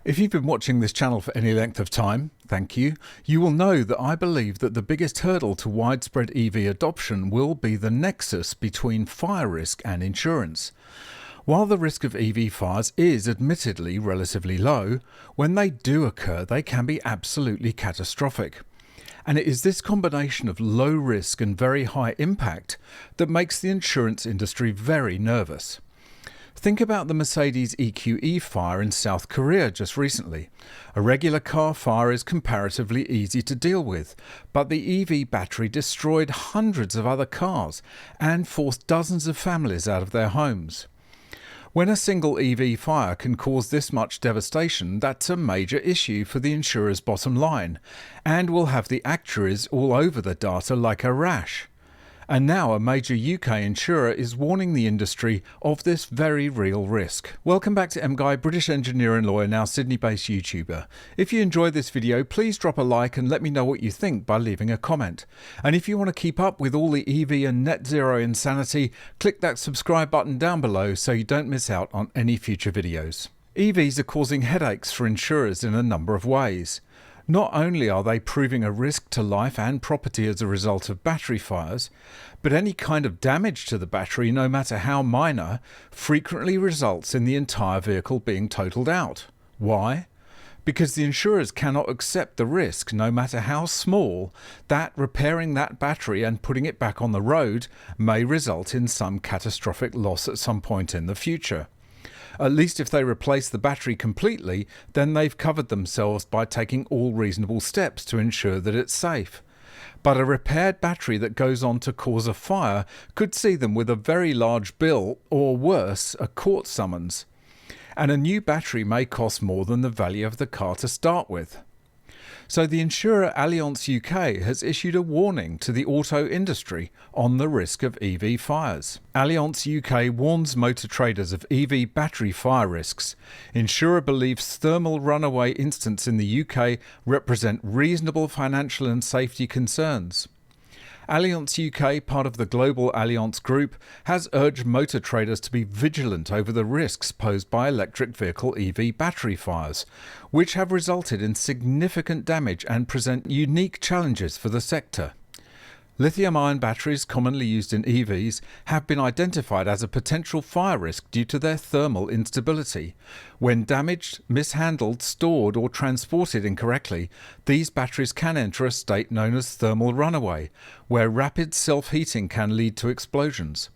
If you've been watching this channel for any length of time, thank you, you will know that I believe that the biggest hurdle to widespread EV adoption will be the nexus between fire risk and insurance. While the risk of EV fires is admittedly relatively low, when they do occur they can be absolutely catastrophic. And it is this combination of low risk and very high impact that makes the insurance industry very nervous. Think about the Mercedes EQE fire in South Korea just recently. A regular car fire is comparatively easy to deal with, but the EV battery destroyed hundreds of other cars and forced dozens of families out of their homes. When a single EV fire can cause this much devastation, that's a major issue for the insurer's bottom line, and will have the actuaries all over the data like a rash. And now a major UK insurer is warning the industry of this very real risk. Welcome back to MGUY, British engineer and lawyer, now Sydney-based YouTuber. If you enjoyed this video, please drop a like and let me know what you think by leaving a comment. And if you want to keep up with all the EV and net zero insanity, click that subscribe button down below so you don't miss out on any future videos. EVs are causing headaches for insurers in a number of ways. Not only are they proving a risk to life and property as a result of battery fires, but any kind of damage to the battery, no matter how minor, frequently results in the entire vehicle being totaled out. Why? Because the insurers cannot accept the risk, no matter how small, that repairing that battery and putting it back on the road may result in some catastrophic loss at some point in the future. At least if they replace the battery completely, then they've covered themselves by taking all reasonable steps to ensure that it's safe. But a repaired battery that goes on to cause a fire could see them with a very large bill, or worse, a court summons. And a new battery may cost more than the value of the car to start with. So the insurer Allianz UK has issued a warning to the auto industry on the risk of EV fires. Allianz UK warns motor traders of EV battery fire risks. Insurer believes thermal runaway incidents in the UK represent reasonable financial and safety concerns. Allianz UK, part of the global Allianz Group, has urged motor traders to be vigilant over the risks posed by electric vehicle EV battery fires, which have resulted in significant damage and present unique challenges for the sector. Lithium-ion batteries commonly used in EVs have been identified as a potential fire risk due to their thermal instability. When damaged, mishandled, stored or transported incorrectly, these batteries can enter a state known as thermal runaway, where rapid self-heating can lead to explosions.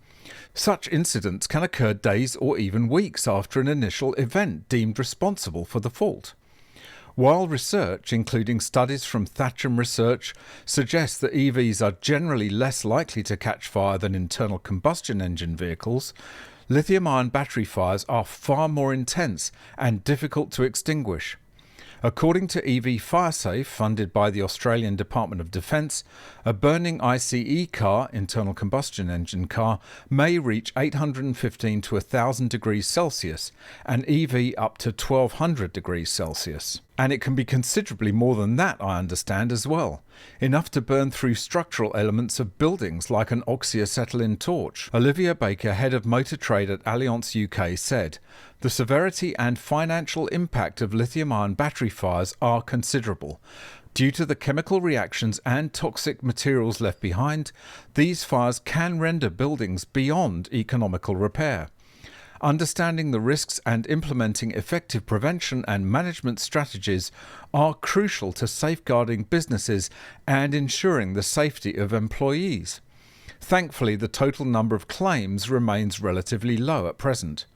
Such incidents can occur days or even weeks after an initial event deemed responsible for the fault. While research, including studies from Thatcham Research, suggests that EVs are generally less likely to catch fire than internal combustion engine vehicles, lithium-ion battery fires are far more intense and difficult to extinguish. According to EV FireSafe, funded by the Australian Department of Defence, a burning ICE car, internal combustion engine car, may reach 815 to 1000 degrees Celsius, an EV up to 1200 degrees Celsius. And it can be considerably more than that, I understand, as well. Enough to burn through structural elements of buildings like an oxyacetylene torch. Olivia Baker, head of motor trade at Allianz UK, said, "The severity and financial impact of lithium-ion battery fires are considerable. Due to the chemical reactions and toxic materials left behind, these fires can render buildings beyond economical repair. Understanding the risks and implementing effective prevention and management strategies are crucial to safeguarding businesses and ensuring the safety of employees. Thankfully, the total number of claims remains relatively low at present.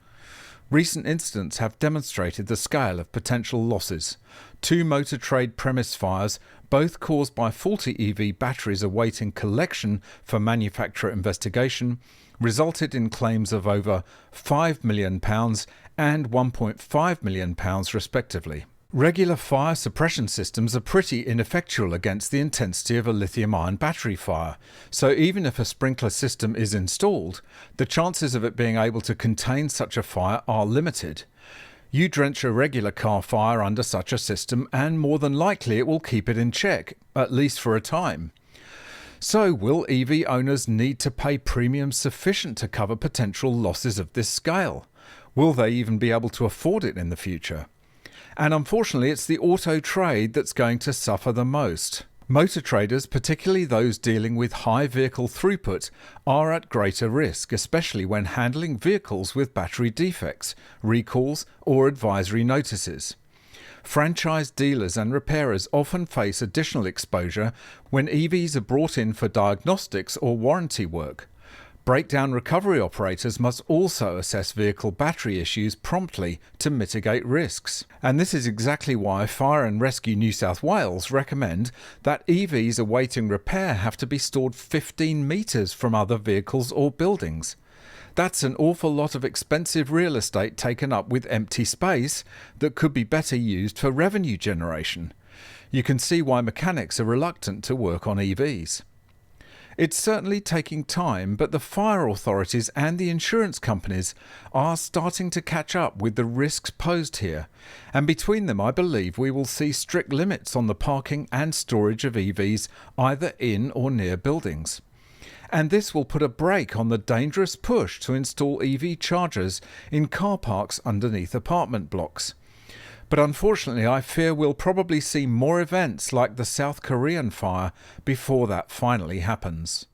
Recent incidents have demonstrated the scale of potential losses. 2 motor trade premise fires, both caused by faulty EV batteries awaiting collection for manufacturer investigation, resulted in claims of over £5 million and £1.5 million respectively. Regular fire suppression systems are pretty ineffectual against the intensity of a lithium-ion battery fire, so even if a sprinkler system is installed, the chances of it being able to contain such a fire are limited. You drench a regular car fire under such a system and more than likely it will keep it in check, at least for a time. So will EV owners need to pay premiums sufficient to cover potential losses of this scale? Will they even be able to afford it in the future? And unfortunately, it's the auto trade that's going to suffer the most. Motor traders, particularly those dealing with high vehicle throughput, are at greater risk, especially when handling vehicles with battery defects, recalls, or advisory notices. Franchise dealers and repairers often face additional exposure when EVs are brought in for diagnostics or warranty work. Breakdown recovery operators must also assess vehicle battery issues promptly to mitigate risks. And this is exactly why Fire and Rescue New South Wales recommend that EVs awaiting repair have to be stored 15 metres from other vehicles or buildings. That's an awful lot of expensive real estate taken up with empty space that could be better used for revenue generation. You can see why mechanics are reluctant to work on EVs. It's certainly taking time, but the fire authorities and the insurance companies are starting to catch up with the risks posed here, and between them I believe we will see strict limits on the parking and storage of EVs either in or near buildings. And this will put a brake on the dangerous push to install EV chargers in car parks underneath apartment blocks. But unfortunately, I fear we'll probably see more events like the South Korean fire before that finally happens.